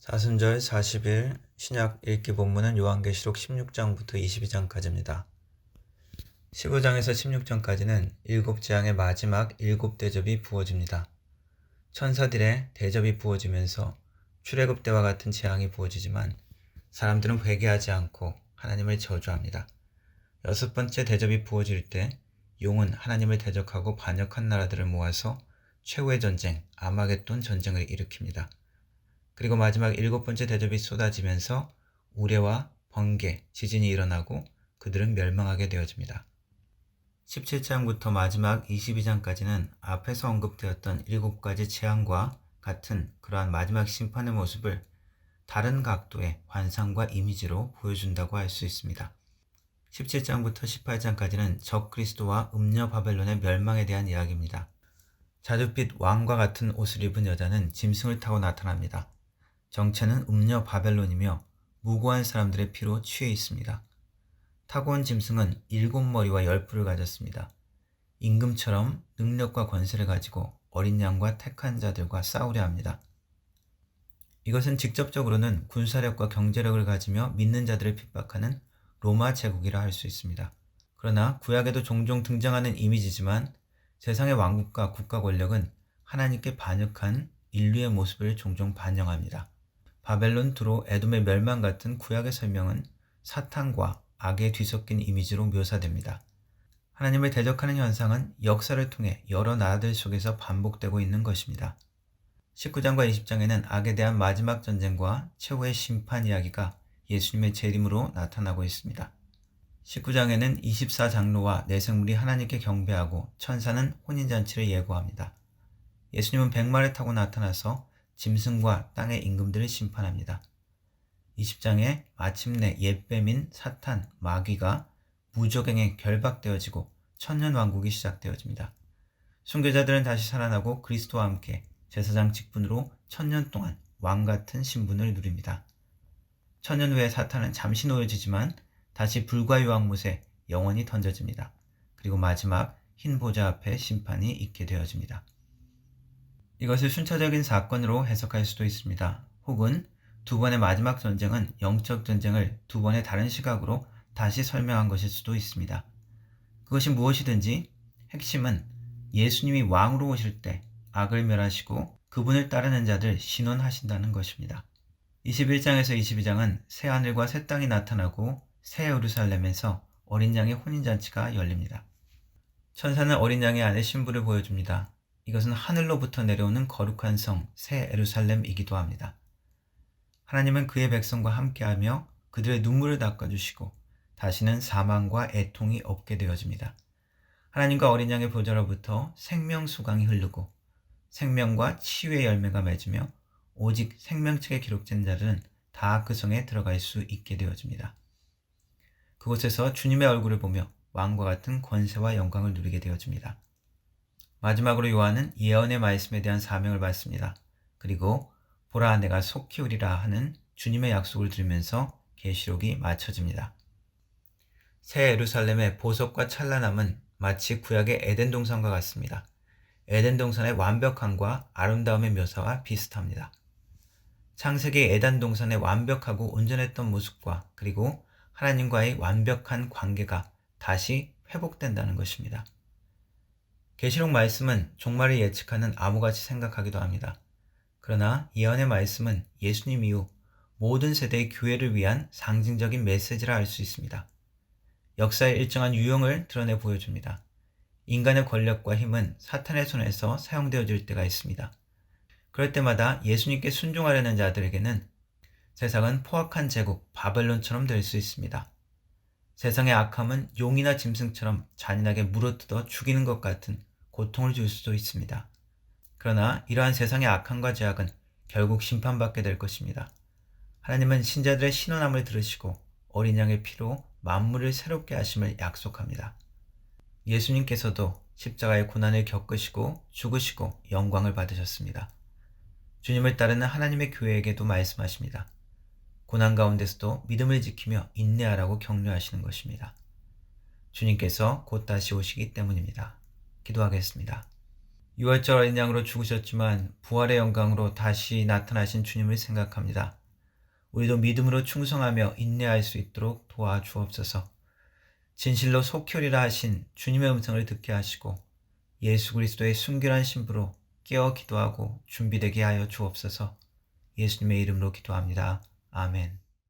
사순절 40일 신약 읽기 본문은 요한계시록 16장부터 22장까지입니다. 15장에서 16장까지는 일곱 재앙의 마지막 일곱 대접이 부어집니다. 천사들의 대접이 부어지면서 출애굽 때와 같은 재앙이 부어지지만 사람들은 회개하지 않고 하나님을 저주합니다. 여섯 번째 대접이 부어질 때 용은 하나님을 대적하고 반역한 나라들을 모아서 최후의 전쟁, 아마겟돈 전쟁을 일으킵니다. 그리고 마지막 일곱 번째 대접이 쏟아지면서 우레와 번개, 지진이 일어나고 그들은 멸망하게 되어집니다. 17장부터 마지막 22장까지는 앞에서 언급되었던 일곱 가지 재앙과 같은 그러한 마지막 심판의 모습을 다른 각도의 환상과 이미지로 보여준다고 할 수 있습니다. 17장부터 18장까지는 적그리스도와 음녀 바벨론의 멸망에 대한 이야기입니다. 자줏빛 왕과 같은 옷을 입은 여자는 짐승을 타고 나타납니다. 정체는 음녀 바벨론이며 무고한 사람들의 피로 취해 있습니다. 타고 온 짐승은 7머리와 10뿔을 가졌습니다. 임금처럼 능력과 권세를 가지고 어린 양과 택한 자들과 싸우려 합니다. 이것은 직접적으로는 군사력과 경제력을 가지며 믿는 자들을 핍박하는 로마 제국이라 할 수 있습니다. 그러나 구약에도 종종 등장하는 이미지지만 세상의 왕국과 국가 권력은 하나님께 반역한 인류의 모습을 종종 반영합니다. 바벨론 두로 에돔의 멸망 같은 구약의 설명은 사탄과 악의 뒤섞인 이미지로 묘사됩니다. 하나님을 대적하는 현상은 역사를 통해 여러 나라들 속에서 반복되고 있는 것입니다. 19장과 20장에는 악에 대한 마지막 전쟁과 최후의 심판 이야기가 예수님의 재림으로 나타나고 있습니다. 19장에는 24장로와 내생물이 하나님께 경배하고 천사는 혼인잔치를 예고합니다. 예수님은 백마를 타고 나타나서 짐승과 땅의 임금들을 심판합니다. 20장에 마침내 옛뱀인 사탄, 마귀가 무적행에 결박되어지고 천년왕국이 시작되어집니다. 순교자들은 다시 살아나고 그리스도와 함께 제사장 직분으로 천년 동안 왕같은 신분을 누립니다. 천년 후에 사탄은 잠시 놓여지지만 다시 불과 유황못에 영원히 던져집니다. 그리고 마지막 흰 보좌 앞에 심판이 있게 되어집니다. 이것을 순차적인 사건으로 해석할 수도 있습니다. 혹은 두 번의 마지막 전쟁은 영적 전쟁을 두 번의 다른 시각으로 다시 설명한 것일 수도 있습니다. 그것이 무엇이든지 핵심은 예수님이 왕으로 오실 때 악을 멸하시고 그분을 따르는 자들 신원하신다는 것입니다. 21장에서 22장은 새 하늘과 새 땅이 나타나고 새 예루살렘에서 어린 양의 혼인잔치가 열립니다. 천사는 어린 양의 안에 신부를 보여줍니다. 이것은 하늘로부터 내려오는 거룩한 성, 새 예루살렘이기도 합니다. 하나님은 그의 백성과 함께하며 그들의 눈물을 닦아주시고 다시는 사망과 애통이 없게 되어집니다. 하나님과 어린 양의 보좌로부터 생명수강이 흐르고 생명과 치유의 열매가 맺으며 오직 생명책에 기록된 자들은 다 그 성에 들어갈 수 있게 되어집니다. 그곳에서 주님의 얼굴을 보며 왕과 같은 권세와 영광을 누리게 되어집니다. 마지막으로 요한은 예언의 말씀에 대한 사명을 받습니다. 그리고 보라 내가 속히 오리라 하는 주님의 약속을 들으면서 계시록이 마쳐집니다. 새 예루살렘의 보석과 찬란함은 마치 구약의 에덴 동산과 같습니다. 에덴 동산의 완벽함과 아름다움의 묘사와 비슷합니다. 창세기 에덴 동산의 완벽하고 온전했던 모습과 그리고 하나님과의 완벽한 관계가 다시 회복된다는 것입니다. 계시록 말씀은 종말을 예측하는 암호같이 생각하기도 합니다. 그러나 예언의 말씀은 예수님 이후 모든 세대의 교회를 위한 상징적인 메시지라 할 수 있습니다. 역사의 일정한 유형을 드러내 보여줍니다. 인간의 권력과 힘은 사탄의 손에서 사용되어질 때가 있습니다. 그럴 때마다 예수님께 순종하려는 자들에게는 세상은 포악한 제국 바벨론처럼 될 수 있습니다. 세상의 악함은 용이나 짐승처럼 잔인하게 물어뜯어 죽이는 것 같은 고통을 줄 수도 있습니다. 그러나 이러한 세상의 악함과 죄악은 결국 심판받게 될 것입니다. 하나님은 신자들의 신원함을 들으시고 어린 양의 피로 만물을 새롭게 하심을 약속합니다. 예수님께서도 십자가의 고난을 겪으시고 죽으시고 영광을 받으셨습니다. 주님을 따르는 하나님의 교회에게도 말씀하십니다. 고난 가운데서도 믿음을 지키며 인내하라고 격려하시는 것입니다. 주님께서 곧 다시 오시기 때문입니다. 기도하겠습니다. 유월절 어린 양으로 죽으셨지만 부활의 영광으로 다시 나타나신 주님을 생각합니다. 우리도 믿음으로 충성하며 인내할 수 있도록 도와주옵소서. 진실로 속혈이라 하신 주님의 음성을 듣게 하시고 예수 그리스도의 순결한 신부로 깨어 기도하고 준비되게 하여 주옵소서. 예수님의 이름으로 기도합니다. 아멘.